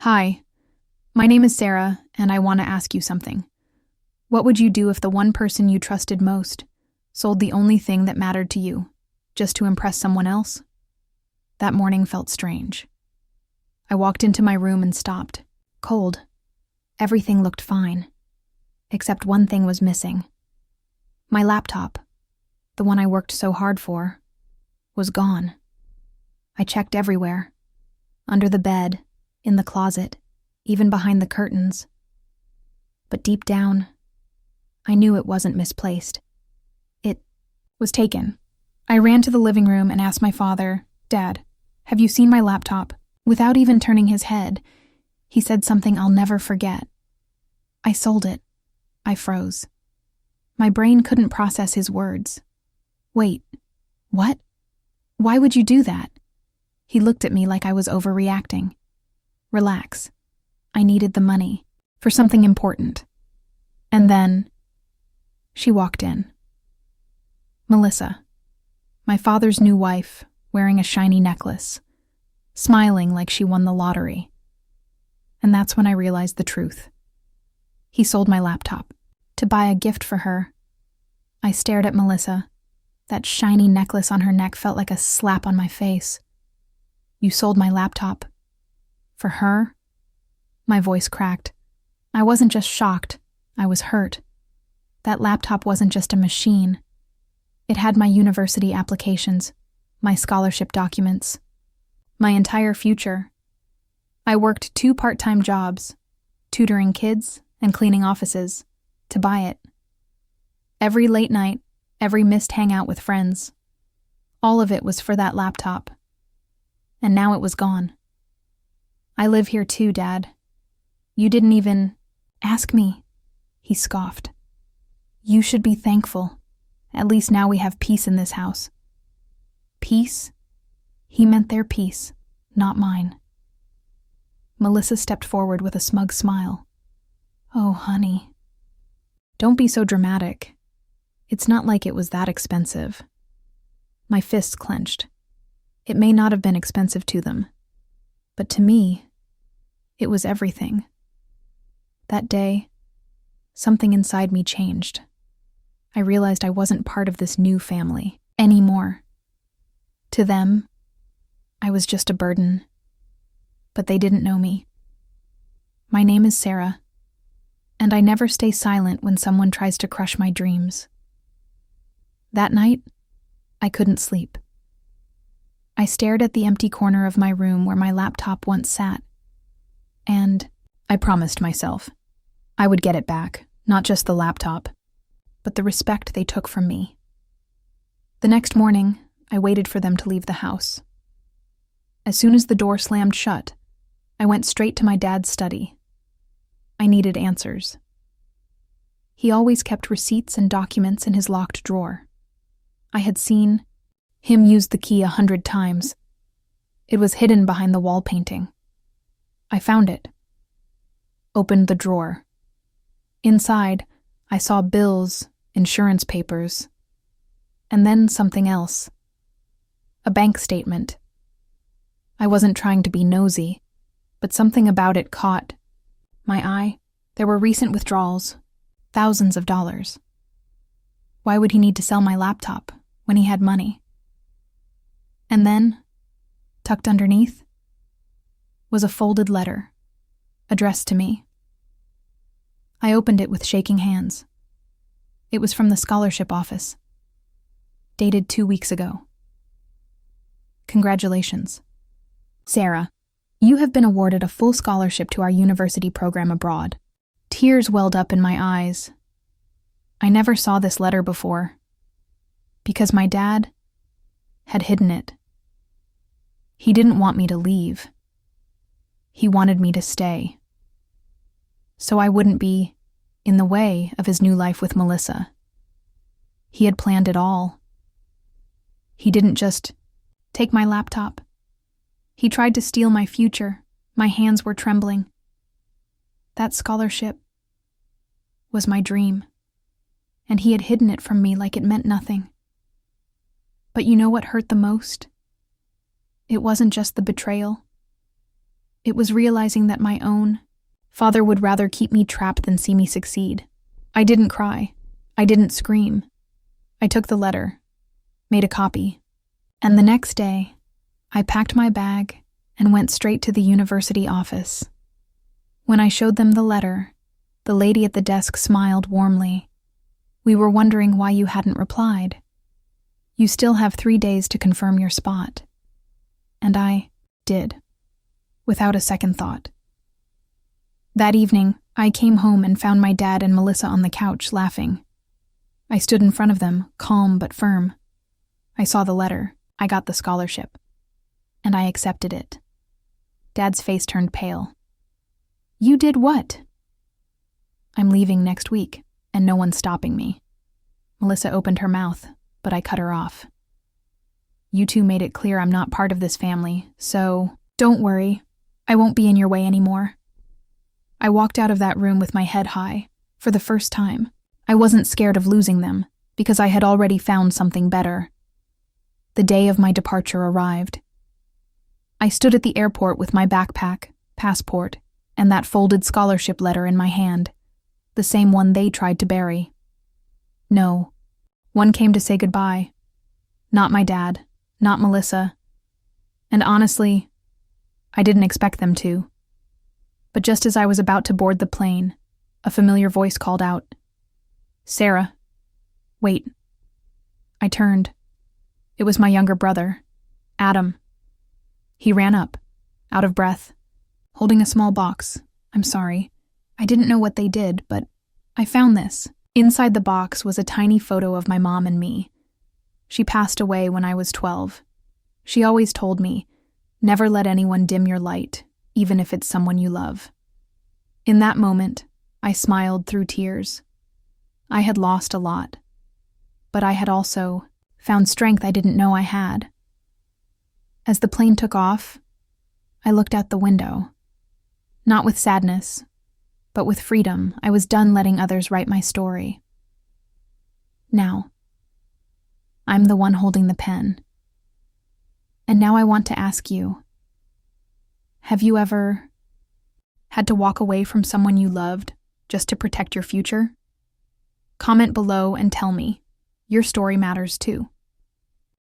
Hi, my name is Sarah, and I want to ask you something. What would you do if the one person you trusted most sold the only thing that mattered to you, just to impress someone else? That morning felt strange. I walked into my room and stopped. Cold. Everything looked fine. Except one thing was missing. My laptop, the one I worked so hard for, was gone. I checked everywhere. Under the bed, in the closet, even behind the curtains. But deep down, I knew it wasn't misplaced. It was taken. I ran to the living room and asked my father, "Dad, have you seen my laptop?" Without even turning his head, he said something I'll never forget. "I sold it." I froze. My brain couldn't process his words. "Wait, what? Why would you do that?" He looked at me like I was overreacting. "Relax. I needed the money for something important." And then she walked in. Melissa, my father's new wife, wearing a shiny necklace, smiling like she won the lottery. And that's when I realized the truth. He sold my laptop to buy a gift for her. I stared at Melissa. That shiny necklace on her neck felt like a slap on my face. "You sold my laptop. For her?" My voice cracked. I wasn't just shocked, I was hurt. That laptop wasn't just a machine. It had my university applications, my scholarship documents, my entire future. I worked 2 part-time jobs, tutoring kids and cleaning offices, to buy it. Every late night, every missed hangout with friends, all of it was for that laptop. And now it was gone. "I live here too, Dad. You didn't even ask me," he scoffed. "You should be thankful. At least now we have peace in this house." Peace? He meant their peace, not mine. Melissa stepped forward with a smug smile. "Oh, honey. Don't be so dramatic. It's not like it was that expensive." My fists clenched. It may not have been expensive to them, but to me, it was everything. That day, something inside me changed. I realized I wasn't part of this new family anymore. To them, I was just a burden. But they didn't know me. My name is Sarah, and I never stay silent when someone tries to crush my dreams. That night, I couldn't sleep. I stared at the empty corner of my room where my laptop once sat, and I promised myself I would get it back, not just the laptop, but the respect they took from me. The next morning, I waited for them to leave the house. As soon as the door slammed shut, I went straight to my dad's study. I needed answers. He always kept receipts and documents in his locked drawer. I had seen him use the key 100 times. It was hidden behind the wall painting. I found it. Opened the drawer. Inside, I saw bills, insurance papers, and then something else. A bank statement. I wasn't trying to be nosy, but something about it caught my eye. There were recent withdrawals, thousands of dollars. Why would he need to sell my laptop when he had money? And then, tucked underneath, was a folded letter, addressed to me. I opened it with shaking hands. It was from the scholarship office, dated 2 weeks ago. "Congratulations. Sarah, you have been awarded a full scholarship to our university program abroad." Tears welled up in my eyes. I never saw this letter before, because my dad had hidden it. He didn't want me to leave. He wanted me to stay, so I wouldn't be in the way of his new life with Melissa. He had planned it all. He didn't just take my laptop. He tried to steal my future. My hands were trembling. That scholarship was my dream, and he had hidden it from me like it meant nothing. But you know what hurt the most? It wasn't just the betrayal. It was realizing that my own father would rather keep me trapped than see me succeed. I didn't cry. I didn't scream. I took the letter, made a copy, and the next day, I packed my bag and went straight to the university office. When I showed them the letter, the lady at the desk smiled warmly. "We were wondering why you hadn't replied. You still have 3 days to confirm your spot." And I did, without a second thought. That evening, I came home and found my dad and Melissa on the couch, laughing. I stood in front of them, calm but firm. I saw the letter. I got the scholarship. And I accepted it. Dad's face turned pale. "You did what?" "I'm leaving next week, and no one's stopping me." Melissa opened her mouth, but I cut her off. "You two made it clear I'm not part of this family, so don't worry. I won't be in your way anymore." I walked out of that room with my head high, for the first time. I wasn't scared of losing them, because I had already found something better. The day of my departure arrived. I stood at the airport with my backpack, passport, and that folded scholarship letter in my hand, the same one they tried to bury. No, one came to say goodbye. Not my dad, not Melissa. And honestly, I didn't expect them to. But just as I was about to board the plane, a familiar voice called out, "Sarah, wait." I turned. It was my younger brother, Adam. He ran up, out of breath, holding a small box. "I'm sorry. I didn't know what they did, but I found this." Inside the box was a tiny photo of my mom and me. She passed away when I was 12. She always told me, never let anyone dim your light, even if it's someone you love. In that moment, I smiled through tears. I had lost a lot, but I had also found strength I didn't know I had. As the plane took off, I looked out the window. Not with sadness, but with freedom. I was done letting others write my story. Now, I'm the one holding the pen. And now I want to ask you, have you ever had to walk away from someone you loved just to protect your future? Comment below and tell me. Your story matters too.